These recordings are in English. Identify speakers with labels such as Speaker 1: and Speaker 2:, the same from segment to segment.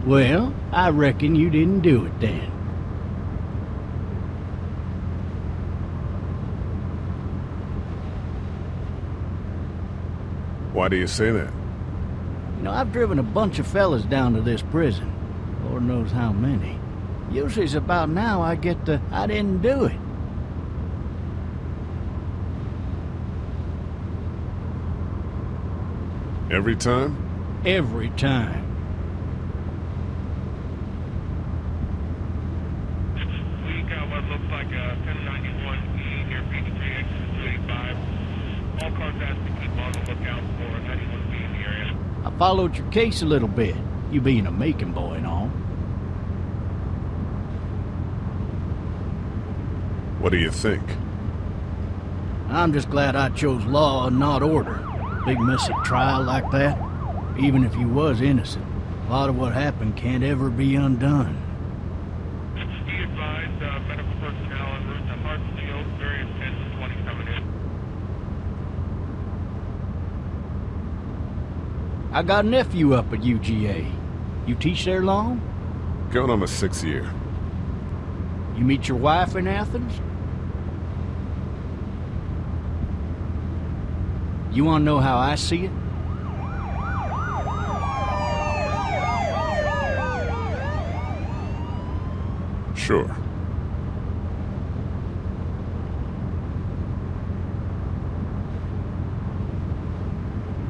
Speaker 1: Well, I reckon you didn't do it then.
Speaker 2: Why do you say that?
Speaker 1: You know, I've driven a bunch of fellas down to this prison. Lord knows how many. Usually it's about now I get the, I didn't do it.
Speaker 2: Every time?
Speaker 1: Every time.
Speaker 3: We got what looks like a 1091E near Peachtree, exit 285. All cars asked to keep on the lookout for anyone to be in the area.
Speaker 1: I followed your case a little bit, you being a Macon boy and all.
Speaker 2: What do you think?
Speaker 1: I'm just glad I chose law and not order. Big messy trial like that, even if you was innocent, a lot of what happened can't ever be undone.
Speaker 3: Be advised, medical personnel en route to Hartsfield, various 10 to 20 coming in.
Speaker 1: I got a nephew up at UGA. You teach there long?
Speaker 2: Going on my 6th year.
Speaker 1: You meet your wife in Athens? You want to know how I see it?
Speaker 2: Sure.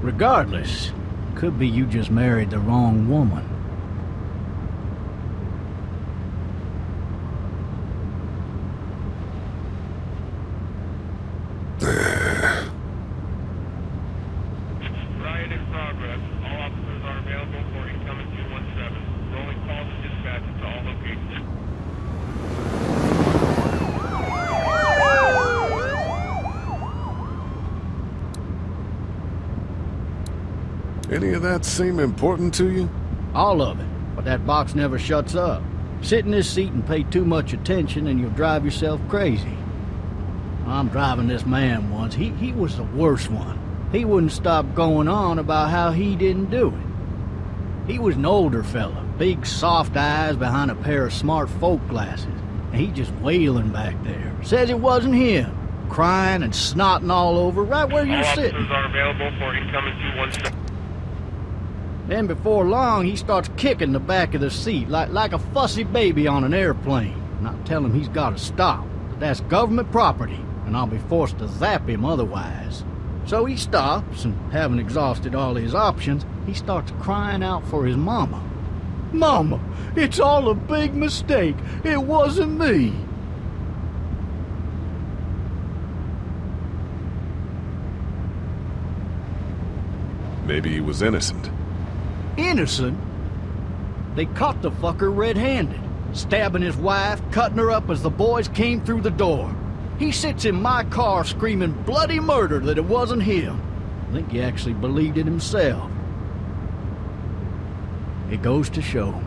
Speaker 1: Regardless, could be you just married the wrong woman.
Speaker 3: Riot in progress. All officers are available for incoming 217. Rolling calls and dispatches to all locations.
Speaker 2: Any of that seem important to you?
Speaker 1: All of it, but that box never shuts up. Sit in this seat and pay too much attention and you'll drive yourself crazy. I'm driving this man once. He was the worst one. He wouldn't stop going on about how he didn't do it. He was an older fella, big soft eyes behind a pair of smart folk glasses. And he just wailing back there. Says it wasn't him. Crying and snotting all over right where you're
Speaker 3: All
Speaker 1: sitting.
Speaker 3: officers are available for incoming 217.
Speaker 1: Then before long, he starts kicking the back of the seat like a fussy baby on an airplane. And I tell him he's got to stop, that that's government property, and I'll be forced to zap him otherwise. So he stops, and having exhausted all his options, he starts crying out for his mama. Mama, it's all a big mistake. It wasn't me.
Speaker 2: Maybe he was innocent.
Speaker 1: Innocent? They caught the fucker red-handed, stabbing his wife, cutting her up as the boys came through the door. He sits in my car screaming bloody murder that it wasn't him. I think he actually believed it himself. It goes to show,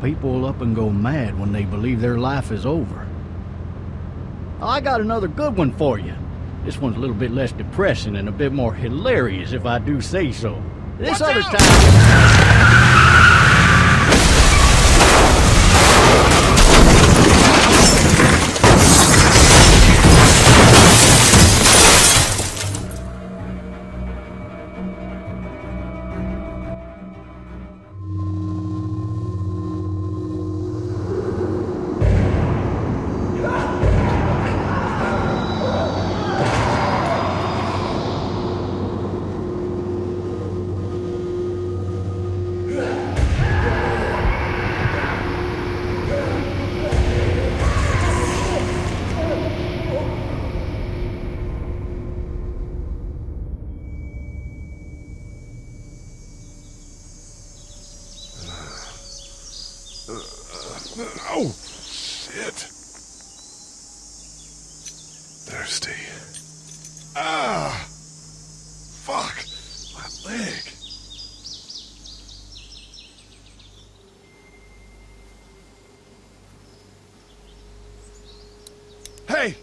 Speaker 1: people will up and go mad when they believe their life is over. Oh, I got another good one for you. This one's a little bit less depressing and a bit more hilarious, if I do say so. This other time...
Speaker 2: Oh, shit. Thirsty. Ah! Fuck! My leg. Hey!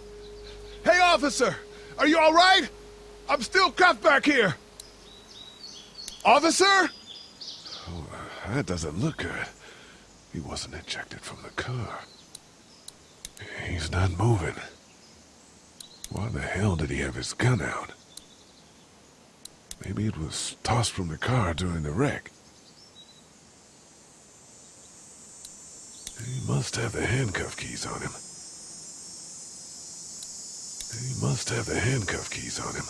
Speaker 2: Hey, officer! Are you all right? I'm still cuffed back here. Officer? Oh, that doesn't look good. He wasn't ejected from the car. He's not moving. Why the hell did he have his gun out? Maybe it was tossed from the car during the wreck. He must have the handcuff keys on him. He must have the handcuff keys on him.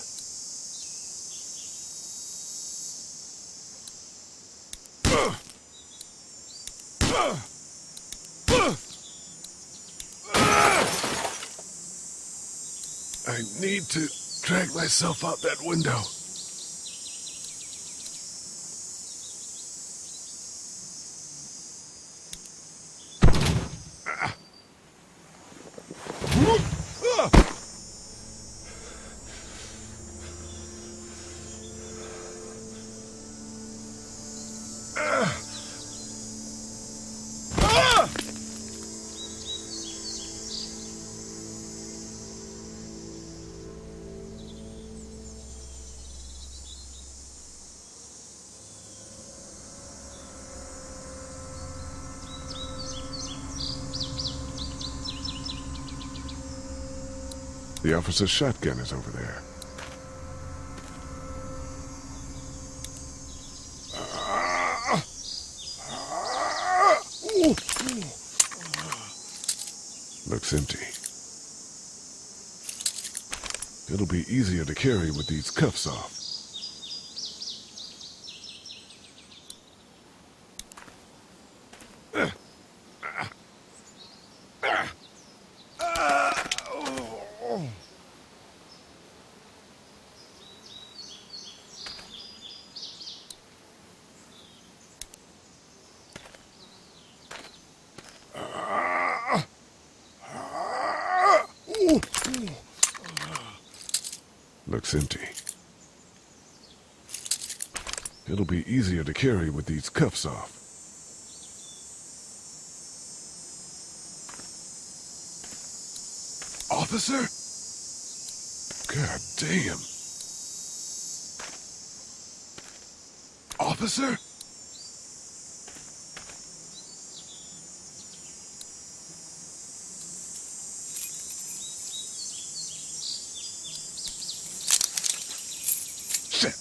Speaker 2: I need to drag myself out that window. The officer's shotgun is over there. Looks empty. It'll be easier to carry with these cuffs off. Looks empty. It'll be easier to carry with these cuffs off. Officer? God damn. Officer? Shit.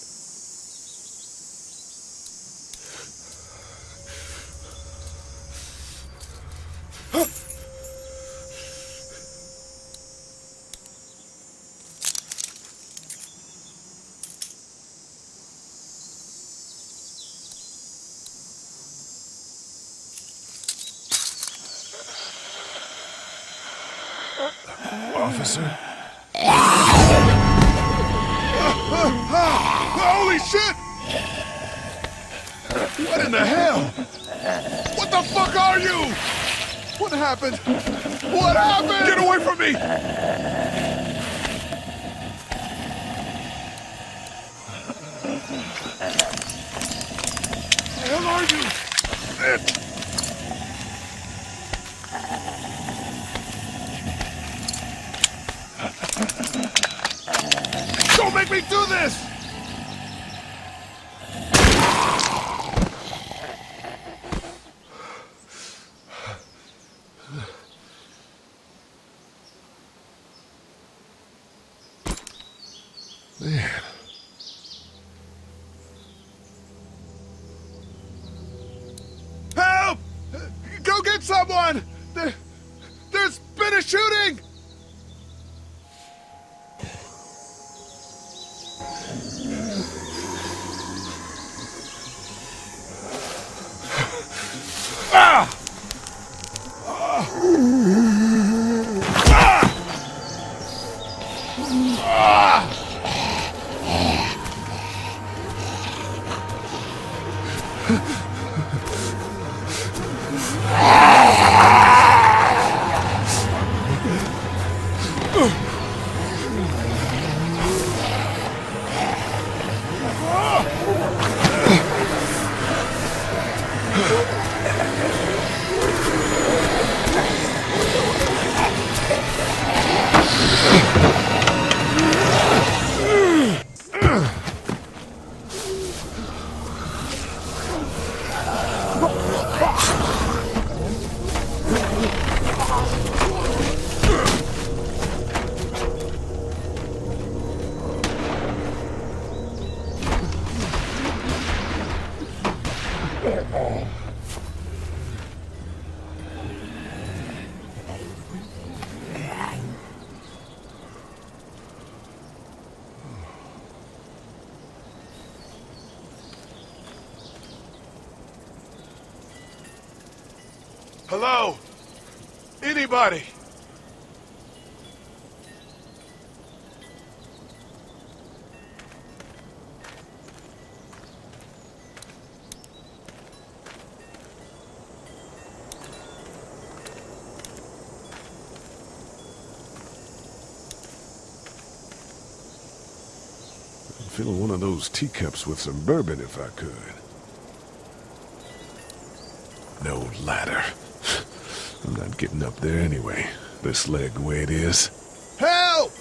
Speaker 2: Officer? Holy shit! What in the hell? What the fuck are you? What happened? What happened? Get away from me! Where the hell are you? Shit! Don't make me do this! Man. Help! Go get someone! There's been a shooting! Ah! Hello? Anybody? I'd fill one of those teacups with some bourbon if I could. No ladder. I'm not getting up there anyway. This leg the way it is. Help!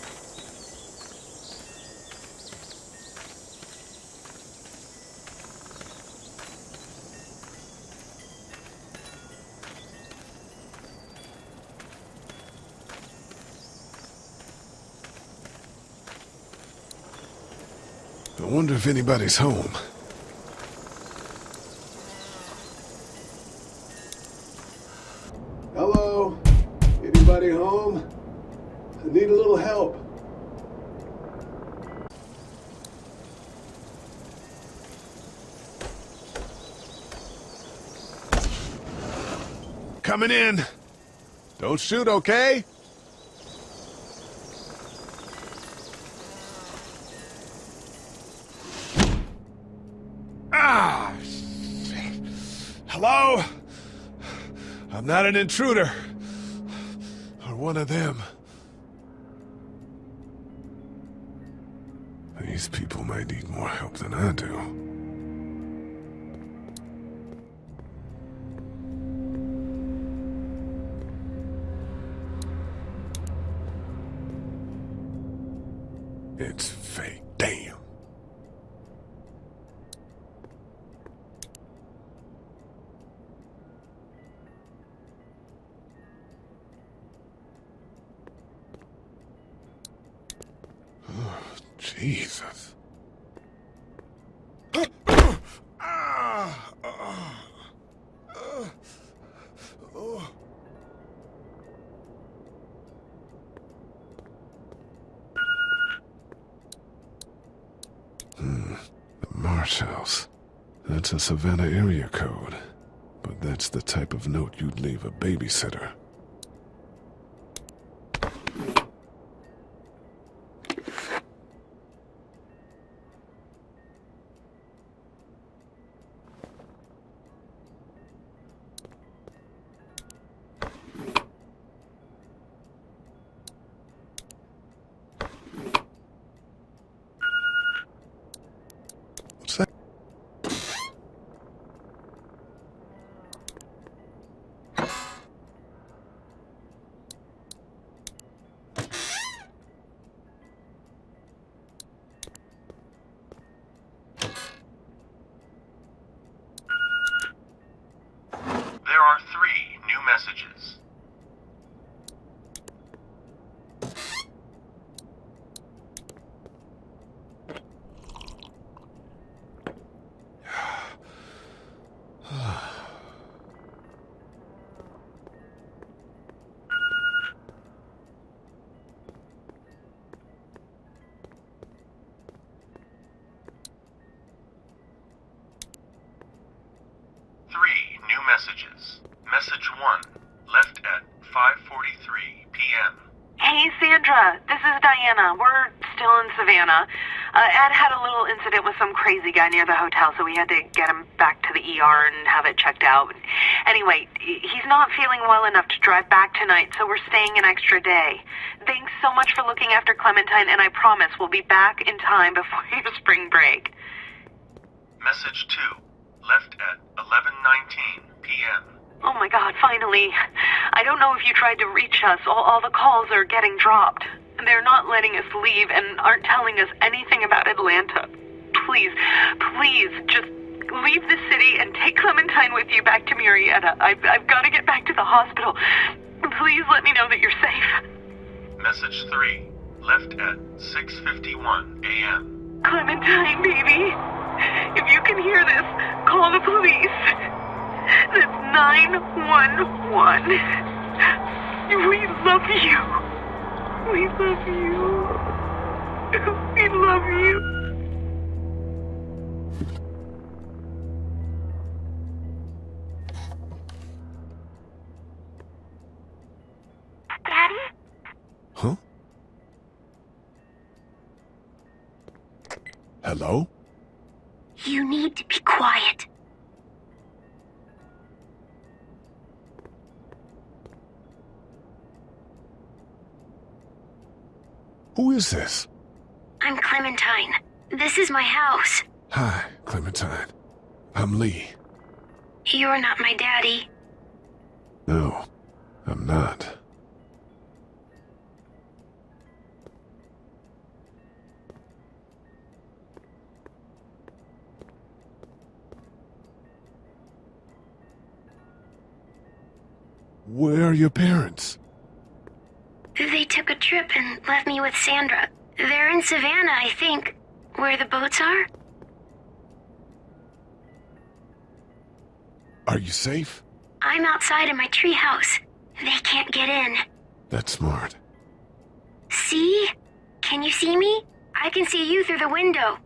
Speaker 2: I wonder if anybody's home. Hello? Anybody home? I need a little help. Coming in. Don't shoot, okay? Ah! Shit. Hello? I'm not an intruder. Or one of them. These people might need more help than I do. It's fake. Damn. Oh, Jesus. The Marsh House. That's a Savannah area code. But that's the type of note you'd leave a babysitter. What's that?
Speaker 4: There are 3 new messages. Messages. Message 1, left at 5:43 p.m.
Speaker 5: Hey, Sandra. This is Diana. We're still in Savannah. Ed had a little incident with some crazy guy near the hotel, so we had to get him back to the ER and have it checked out. Anyway, he's not feeling well enough to drive back tonight, so we're staying an extra day. Thanks so much for looking after Clementine, and I promise we'll be back in time before your spring break.
Speaker 4: Message 2, left at 11:19 p.m.
Speaker 5: Oh my God, finally. I don't know if you tried to reach us. All the calls are getting dropped. They're not letting us leave and aren't telling us anything about Atlanta. Please, just leave the city and take Clementine with you back to Murrieta. I've got to get back to the hospital. Please let me know that you're safe.
Speaker 4: Message 3, left at 6:51 a.m.
Speaker 5: Clementine, baby. If you can hear this, call the police. That's 911. We love you. We love you. We love you.
Speaker 2: Hello?
Speaker 6: You need to be quiet.
Speaker 2: Who is this?
Speaker 6: I'm Clementine. This is my house.
Speaker 2: Hi, Clementine. I'm Lee.
Speaker 6: You're not my daddy.
Speaker 2: No, I'm not. Where are your parents?
Speaker 6: They took a trip and left me with Sandra. They're in Savannah, I think. Where the boats are?
Speaker 2: Are you safe?
Speaker 6: I'm outside in my treehouse. They can't get in.
Speaker 2: That's smart.
Speaker 6: See? Can you see me? I can see you through the window.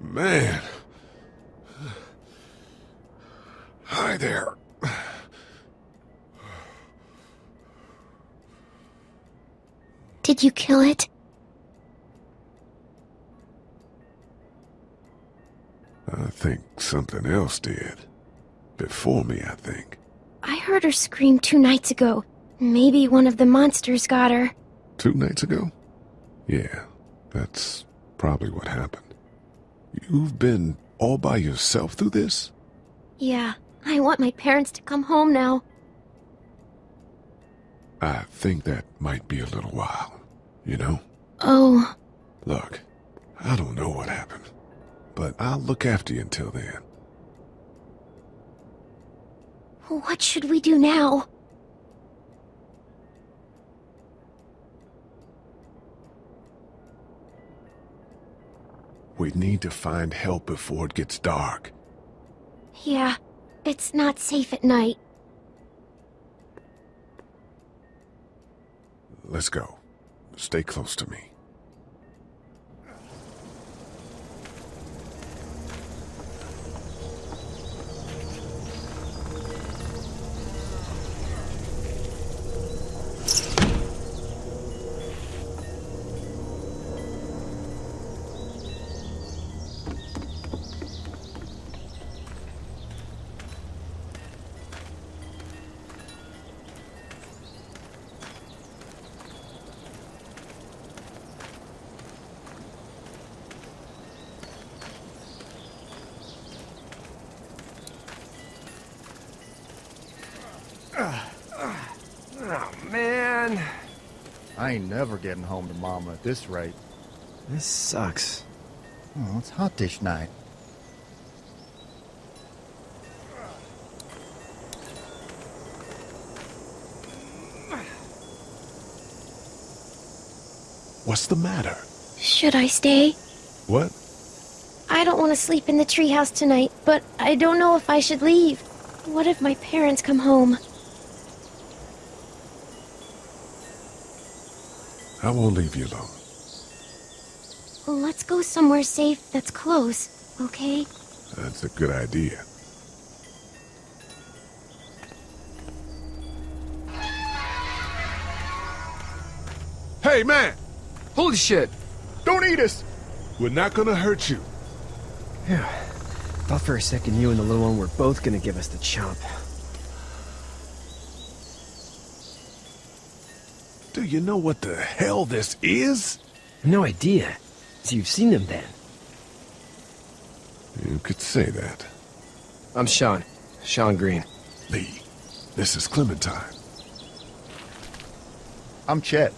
Speaker 2: Man. Hi there.
Speaker 6: Did you kill it?
Speaker 2: I think something else did. Before me, I think.
Speaker 6: I heard her scream 2 nights ago. Maybe one of the monsters got her.
Speaker 2: 2 nights ago? Yeah, that's probably what happened. You've been all by yourself through this?
Speaker 6: Yeah, I want my parents to come home now.
Speaker 2: I think that might be a little while, you know?
Speaker 6: Oh.
Speaker 2: Look, I don't know what happened, but I'll look after you until then.
Speaker 6: What should we do now?
Speaker 2: We need to find help before it gets dark.
Speaker 6: Yeah, it's not safe at night.
Speaker 2: Let's go. Stay close to me.
Speaker 7: Oh, man. I ain't never getting home to Mama at this rate.
Speaker 8: This sucks.
Speaker 7: Oh, it's hot dish night.
Speaker 2: What's the matter?
Speaker 6: Should I stay?
Speaker 2: What?
Speaker 6: I don't want to sleep in the treehouse tonight, but I don't know if I should leave. What if my parents come home?
Speaker 2: I won't leave you alone.
Speaker 6: Let's go somewhere safe that's close, okay?
Speaker 2: That's a good idea. Hey, man!
Speaker 8: Holy shit!
Speaker 7: Don't eat us!
Speaker 2: We're not gonna hurt you.
Speaker 8: Phew. Thought for a second you and the little one were both gonna give us the chomp.
Speaker 2: Do you know what the hell this is?
Speaker 8: No idea. So you've seen them then?
Speaker 2: You could say that.
Speaker 8: I'm Sean. Sean Green.
Speaker 2: Lee, this is Clementine.
Speaker 7: I'm Chet.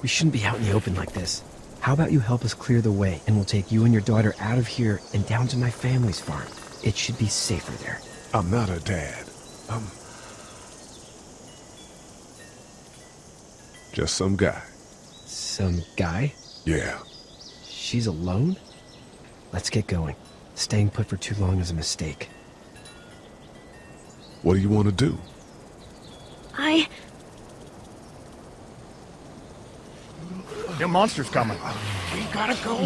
Speaker 8: We shouldn't be out in the open like this. How about you help us clear the way, and we'll take you and your daughter out of here and down to my family's farm. It should be safer there.
Speaker 2: I'm not her dad. I'm just some guy.
Speaker 8: Some guy?
Speaker 2: Yeah.
Speaker 8: She's alone? Let's get going. Staying put for too long is a mistake.
Speaker 2: What do you want to do?
Speaker 7: The monster's coming.
Speaker 1: We gotta go.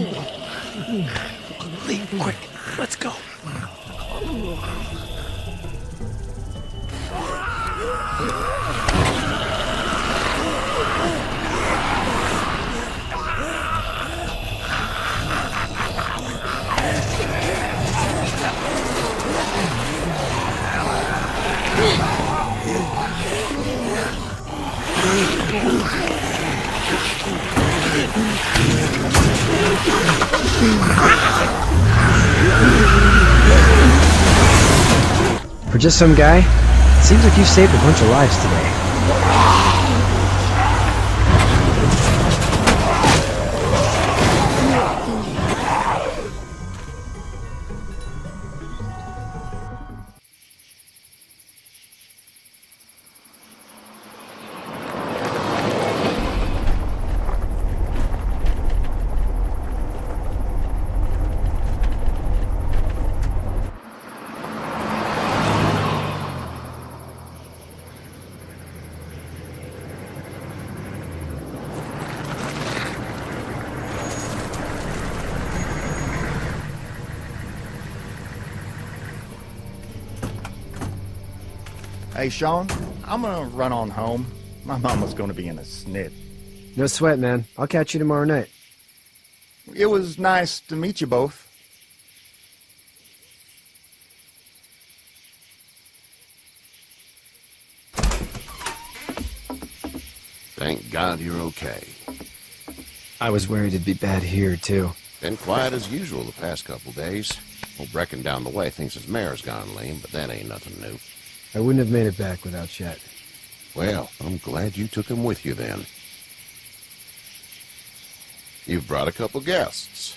Speaker 8: Lee, quick, let's go. For just some guy, it seems like you've saved a bunch of lives today.
Speaker 7: Hey, Sean, I'm gonna run on home. My mama's gonna be in a snit.
Speaker 8: No sweat, man. I'll catch you tomorrow night.
Speaker 7: It was nice to meet you both.
Speaker 9: Thank God you're okay.
Speaker 8: I was worried it'd be bad here, too.
Speaker 9: Been quiet as usual the past couple days. Old Brecken down the way thinks his mare's gone lame, but that ain't nothing new.
Speaker 8: I wouldn't have made it back without Chet.
Speaker 9: Well, I'm glad you took him with you then. You've brought a couple guests.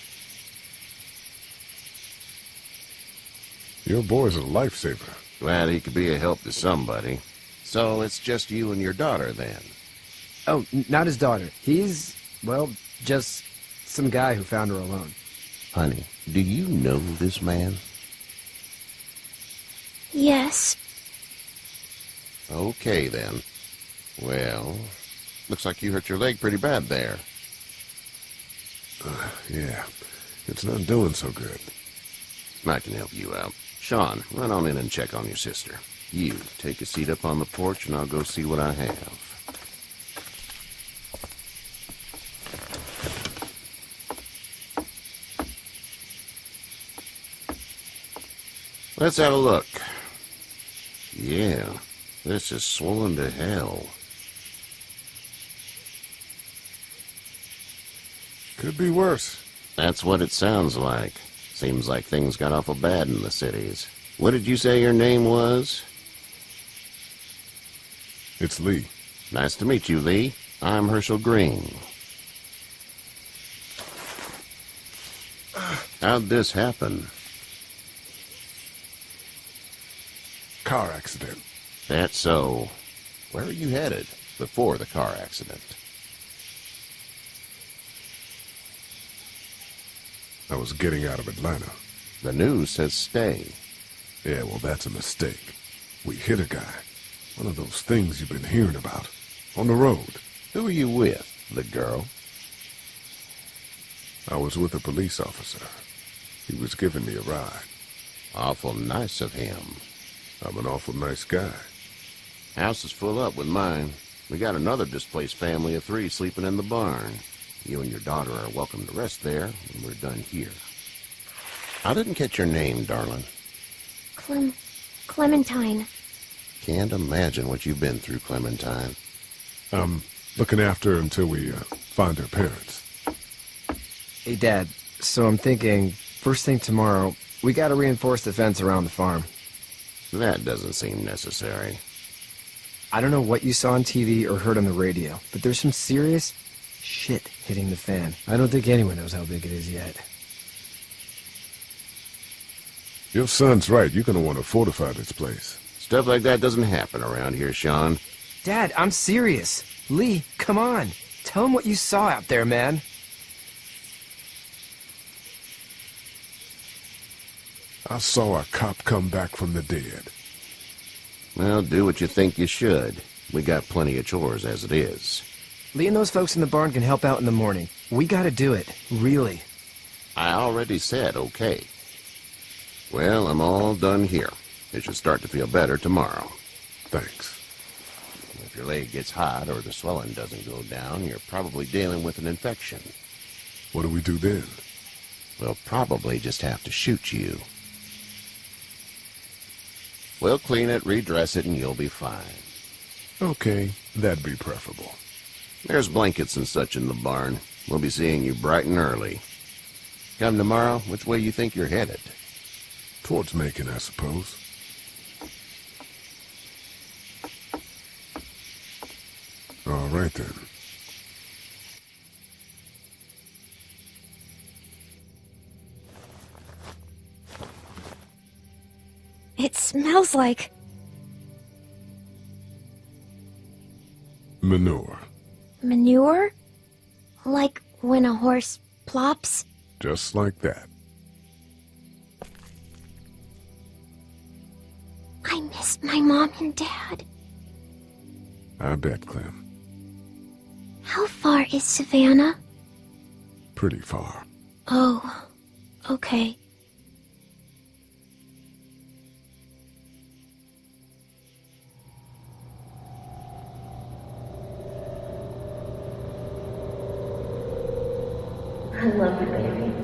Speaker 2: Your boy's a lifesaver.
Speaker 9: Glad he could be a help to somebody. So it's just you and your daughter then?
Speaker 8: Oh, not his daughter. He's, well, just some guy who found her alone.
Speaker 9: Honey, do you know this man?
Speaker 6: Yes.
Speaker 9: Okay, then. Well, looks like you hurt your leg pretty bad there.
Speaker 2: Yeah, it's not doing so good.
Speaker 9: I can help you out. Sean, run on in and check on your sister. You, take a seat up on the porch and I'll go see what I have. Let's have a look. Yeah, this is swollen to hell.
Speaker 2: Could be worse.
Speaker 9: That's what it sounds like. Seems like things got awful bad in the cities. What did you say your name was?
Speaker 2: It's Lee.
Speaker 9: Nice to meet you, Lee. I'm Herschel Green. How'd this happen?
Speaker 2: Car accident.
Speaker 9: That's so. Where are you headed before the car accident?
Speaker 2: I was getting out of Atlanta.
Speaker 9: The news says stay.
Speaker 2: Yeah, well, that's a mistake. We hit a guy. One of those things you've been hearing about. On the road.
Speaker 9: Who are you with? The girl?
Speaker 2: I was with a police officer. He was giving me a ride.
Speaker 9: Awful nice of him.
Speaker 2: I'm an awful nice guy.
Speaker 9: House is full up with mine. We got another displaced family of 3 sleeping in the barn. You and your daughter are welcome to rest there when we're done here. I didn't catch your name, darling.
Speaker 6: Clementine.
Speaker 9: Can't imagine what you've been through, Clementine.
Speaker 2: I'm looking after her until we find her parents.
Speaker 8: Hey, Dad, so I'm thinking, first thing tomorrow, we gotta reinforce the fence around the farm.
Speaker 9: That doesn't seem necessary.
Speaker 8: I don't know what you saw on TV or heard on the radio, but there's some serious shit hitting the fan. I don't think anyone knows how big it is yet.
Speaker 2: Your son's right. You're gonna want to fortify this place.
Speaker 9: Stuff like that doesn't happen around here, Sean.
Speaker 8: Dad, I'm serious. Lee, come on. Tell him what you saw out there, man.
Speaker 2: I saw a cop come back from the dead.
Speaker 9: Well, do what you think you should. We got plenty of chores as it is.
Speaker 8: Lee and those folks in the barn can help out in the morning. We gotta do it. Really.
Speaker 9: I already said okay. Well, I'm all done here. It should start to feel better tomorrow.
Speaker 2: Thanks.
Speaker 9: If your leg gets hot or the swelling doesn't go down, you're probably dealing with an infection.
Speaker 2: What do we do then?
Speaker 9: We'll probably just have to shoot you. We'll clean it, redress it, and you'll be fine.
Speaker 2: Okay, that'd be preferable.
Speaker 9: There's blankets and such in the barn. We'll be seeing you bright and early. Come tomorrow, which way you think you're headed?
Speaker 2: Towards Macon, I suppose. All right, then.
Speaker 6: It smells like...
Speaker 2: Manure.
Speaker 6: manure? Like when a horse plops?
Speaker 2: Just like that.
Speaker 6: I miss my mom and dad.
Speaker 2: I bet, Clem.
Speaker 6: How far is Savannah?
Speaker 2: Pretty far.
Speaker 6: Oh, okay.
Speaker 10: I love you, baby.